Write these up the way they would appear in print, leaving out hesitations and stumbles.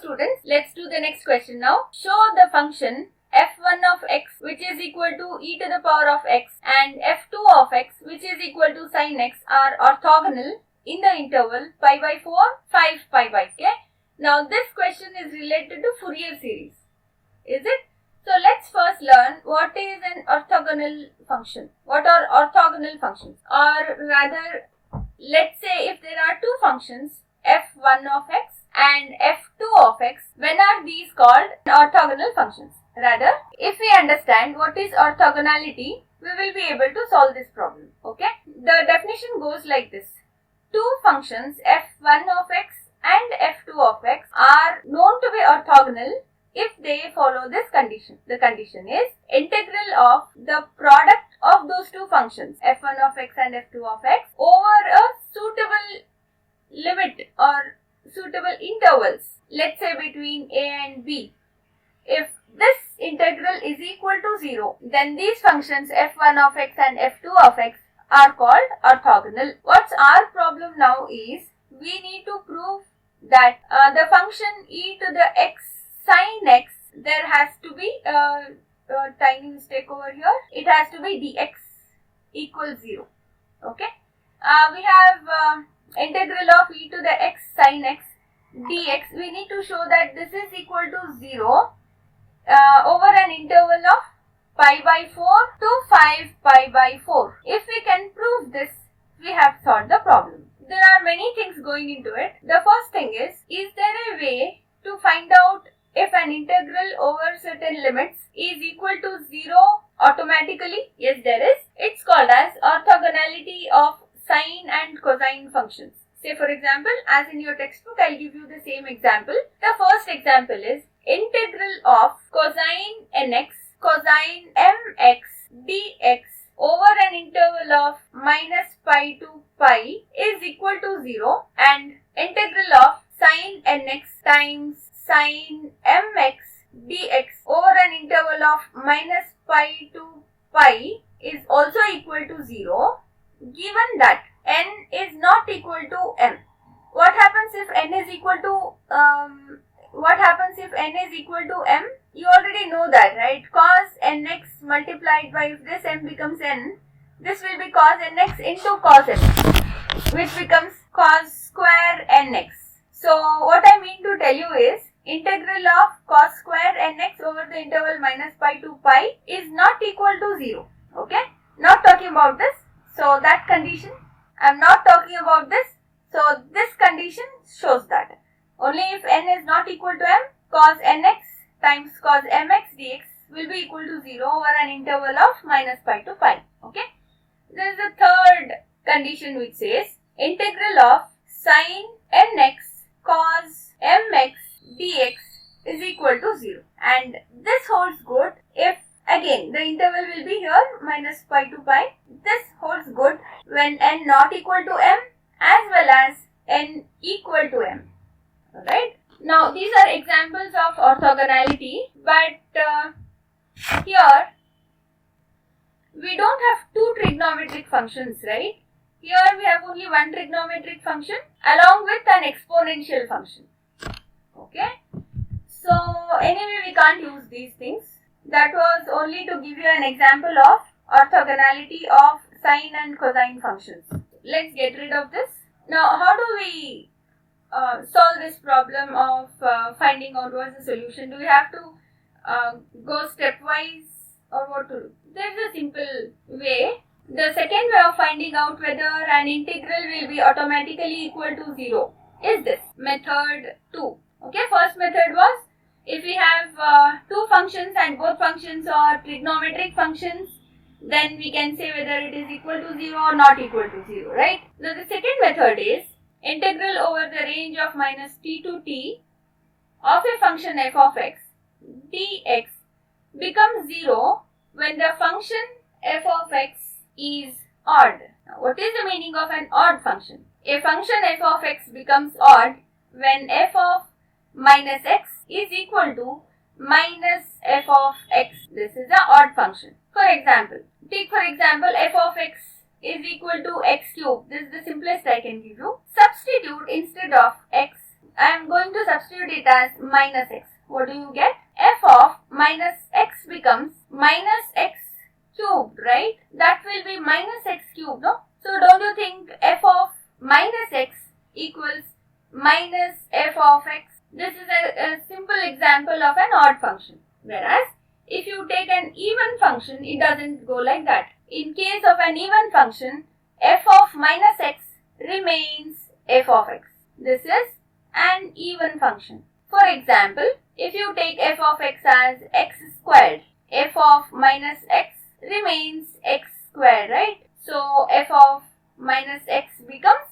students, let's do the next question now. Show the function f1 of x which is equal to e to the power of x and f2 of x which is equal to sin x are orthogonal in the interval pi by 4, 5 pi by 4. Okay? Now this question is related to Fourier series. Is it? So let's first learn what is an orthogonal function. What are orthogonal functions? Or rather, let's say if there are two functions f1 of x and f2 of x, when are these called orthogonal functions? Rather, if we understand what is orthogonality, we will be able to solve this problem. Okay? The definition goes like this. Two functions f1 of x and f2 of x are known to be orthogonal if they follow this condition. The condition is integral of the product of those two functions f1 of x and f2 of x over a suitable limit or suitable intervals, let's say between a and b. If this integral is equal to 0, then these functions f1 of x and f2 of x are called orthogonal. What's our problem now is we need to prove that the function e to the x sin x, there has to be a tiny mistake over here. It has to be dx equals 0. Okay. We have integral of e to the x sin x dx. We need to show that this is equal to 0 over an interval of pi by 4 to 5 pi by 4. If we can prove this, we have solved the problem. There are many things going into it. The first thing is there a way to find out if an integral over certain limits is equal to 0 automatically? Yes, there is. It's called as orthogonality of sine and cosine functions. Say for example, as in your textbook, I'll give you the same example. The first example is integral of cosine nx cosine mx dx over an interval of minus pi to pi is equal to 0 and integral of sine nx times sine mx dx over an interval of minus pi to pi is also equal to 0 given that n is not equal to m. What happens if n is equal to m? You already know that, right? Cos nx multiplied by, if this m becomes n, this will be cos nx into cos mx, which becomes cos square nx. So what I mean to tell you is integral of cos square nx over the interval minus pi to pi is not equal to 0. Okay? Not talking about this. So that condition, I am not talking about this. So this condition shows that only if n is not equal to m, cos nx times cos mx dx will be equal to 0 over an interval of minus pi to pi. Okay? There is a third condition which says integral of sine nx cos mx dx is equal to 0. And this holds good if, again, the interval will be here minus pi to pi. This holds good when n not equal to m as well as n equal to m. Alright? Now these are examples of orthogonality, but here we don't have two trigonometric functions, right? Here we have only one trigonometric function along with an exponential function. Okay? So anyway, we can't use these things. That was only to give you an example of orthogonality of sine and cosine functions. Let's get rid of this. Now, how do we solve this problem of finding out what's the solution? Do we have to go stepwise or what to do? There's a simple way. The second way of finding out whether an integral will be automatically equal to 0 is this, method 2. Okay, first method was if we have two functions and both functions are trigonometric functions, then we can say whether it is equal to 0 or not equal to 0, right? Now the second method is integral over the range of minus t to t of a function f of x dx becomes 0 when the function f of x is odd. Now what is the meaning of an odd function? A function f of x becomes odd when f of minus x is equal to minus f of x. This is an odd function. For example, take for example f of x is equal to x cube. This is the simplest I can give you. Substitute instead of x I am going to substitute it as minus x. What do you get? F of minus x becomes minus x cubed, right? That will be minus x cubed, no? So don't you think f of minus x equals minus f of x? This is a simple example of an odd function. Whereas if you take an even function, it doesn't go like that. In case of an even function, f of minus x remains f of x. This is an even function. For example, if you take f of x as x squared, f of minus x remains x squared, right? So f of minus x becomes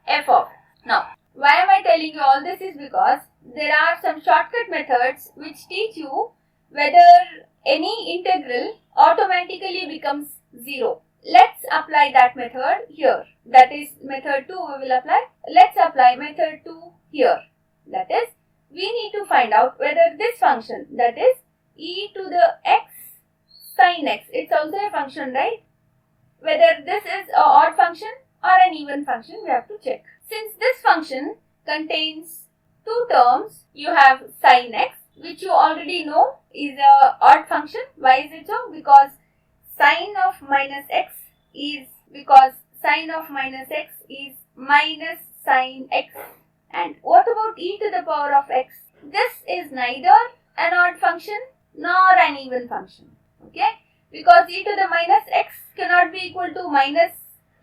f of x. Now, why am I telling you all this is because there are some shortcut methods which teach you whether any integral automatically becomes 0. Let's apply that method here. That is method 2 we will apply. Let's apply method 2 here. That is, we need to find out whether this function, that is e to the x sin x, it's also a function, right? Whether this is an odd function or an even function, we have to check. Since this function contains two terms, you have sin x, which you already know is an odd function. Why is it so? Because sin of minus x is minus sin x. And what about e to the power of x? This is neither an odd function nor an even function. Okay? Because e to the minus x cannot be equal to minus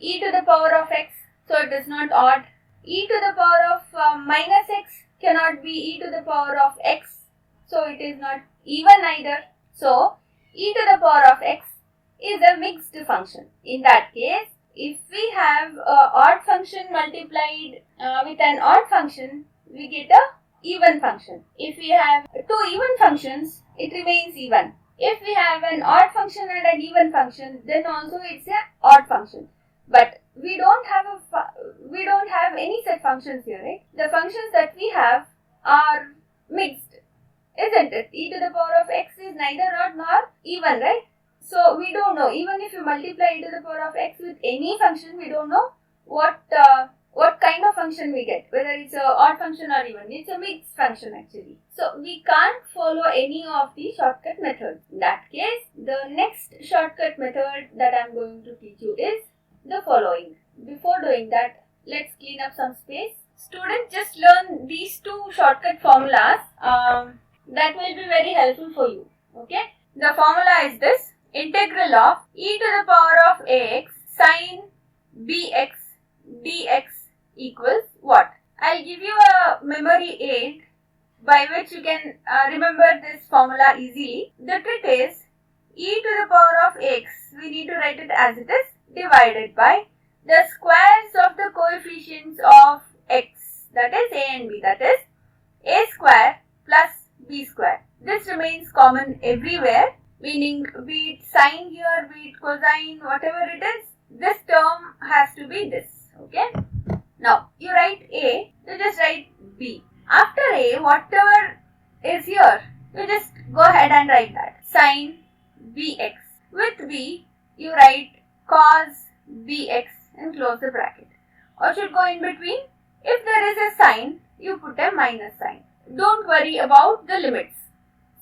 e to the power of x, so it is not odd. E to the power of minus x cannot be e to the power of x, so it is not even either. So, e to the power of x is a mixed function. In that case, if we have an odd function multiplied with an odd function, we get a even function. If we have two even functions, it remains even. If we have an odd function and an even function, then also it's an odd function. But we don't have any such functions here, right? The functions that we have are mixed, isn't it? E to the power of x is neither odd nor even, right? So we don't know. Even if you multiply e to the power of x with any function, we don't know what kind of function we get, whether it's an odd function or even. It's a mixed function actually. So we can't follow any of the shortcut methods. In that case, the next shortcut method that I'm going to teach you is the following. Before doing that, let's clean up some space. Students, just learn these two shortcut formulas. That will be very helpful for you. Okay? The formula is this. Integral of e to the power of ax sin bx dx equals what? I'll give you a memory aid by which you can remember this formula easily. The trick is e to the power of x, we need to write it as it is, divided by the squares of the coefficients of x, that is a and b, that is a square plus b square. This remains common everywhere, meaning be it sine here, be it cosine, whatever it is, this term has to be this. Okay? Now, you write a, you just write b. After a, whatever is here, you just go ahead and write that. Sin bx. With b, you write cos bx and close the bracket. Or should go in between. If there is a sign, you put a minus sign. Don't worry about the limits.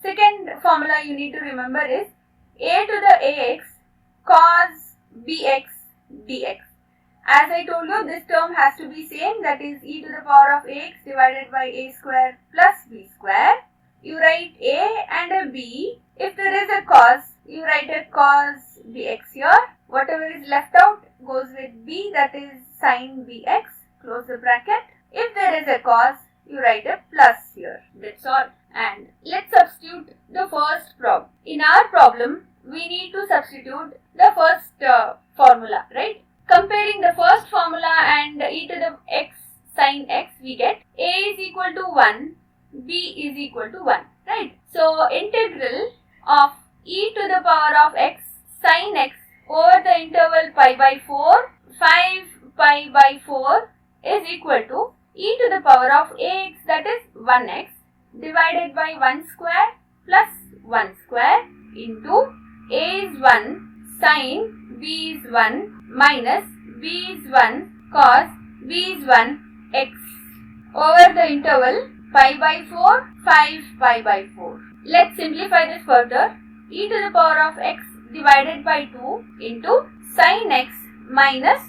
Second formula you need to remember is a to the ax cos bx dx. As I told you, this term has to be same, that is e to the power of ax divided by a square plus b square. You write a and a b. If there is a cos, you write a cos bx here. Whatever is left out goes with b, that is sin bx, close the bracket. If there is a cos, you write a plus here. That's all. And let's substitute the first problem. In our problem, we need to substitute the first formula, right? Comparing the first formula and e to the x sin x, we get a is equal to 1, b is equal to 1, right? So, integral of e to the power of x sin x over the interval pi by 4, 5 pi by 4 is equal to e to the power of ax, that is 1x, divided by 1 square plus 1 square into a is 1 sin b is 1 minus b is 1 cos b is 1 x. over the interval pi by 4, 5 pi by 4. Let's simplify this further. E to the power of x divided by 2 into sin x minus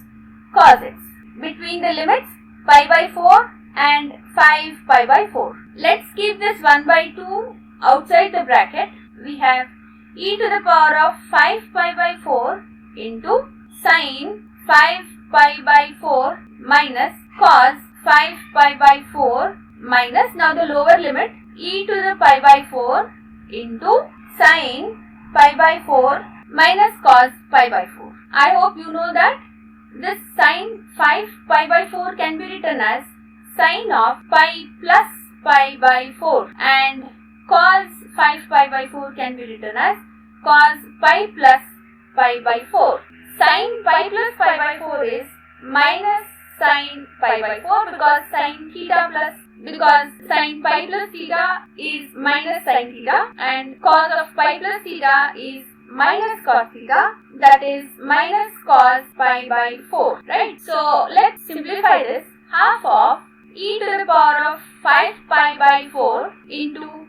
cos x. Between the limits pi by 4 and 5 pi by 4. Let's keep this 1 by 2 outside the bracket. We have e to the power of 5 pi by 4 into sin 5 pi by 4 minus cos 5 pi by 4 minus, now the lower limit, e to the pi by 4 into sin pi by 4 minus cos pi by 4. I hope you know that this sin 5 pi by 4 can be written as sin of pi plus pi by 4 and cos 5 pi by 4 can be written as cos pi plus pi by 4. Sin pi plus pi by 4 is minus sin pi by 4 because sin pi plus theta is minus sin theta and cos of pi plus theta is minus cos theta, that is minus cos pi by 4, right? So let's simplify this. Half of e to the power of 5 pi by 4 into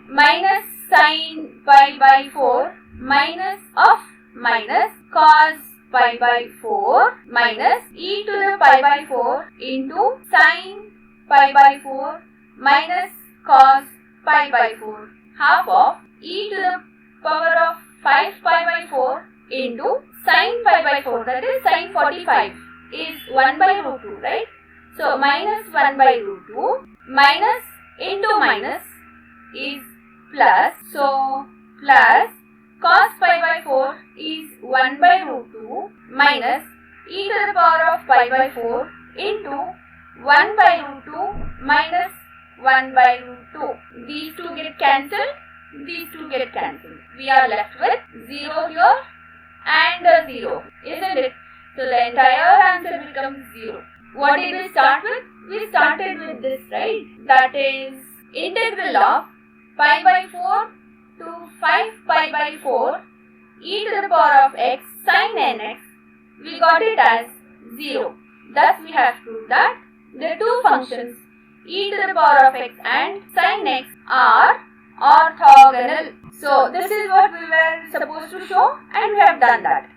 minus sin pi by 4 minus of minus cos pi by 4 minus e to the pi by 4 into sin pi by 4 minus cos pi by 4. Half of e to the power of 5 pi by 4 into sin pi by 4, that is sin 45 is 1 by root 2, right? So minus 1 by root 2 minus into minus is plus, so plus cos pi by 4 is 1 by root 2 minus e to the power of pi by 4 into 1 by root 2 minus 1 by root 2. These two get cancelled, these two get cancelled. We are left with 0 here and a 0, isn't it? So the entire answer becomes 0. What did we start with? We started with this, right? That is integral of pi by 4 to 5 pi by 4 e to the power of x sin nx. We got it as 0. Thus we have proved that the two functions e to the power of x and sin x are orthogonal. So this is what we were supposed to show and we have done that.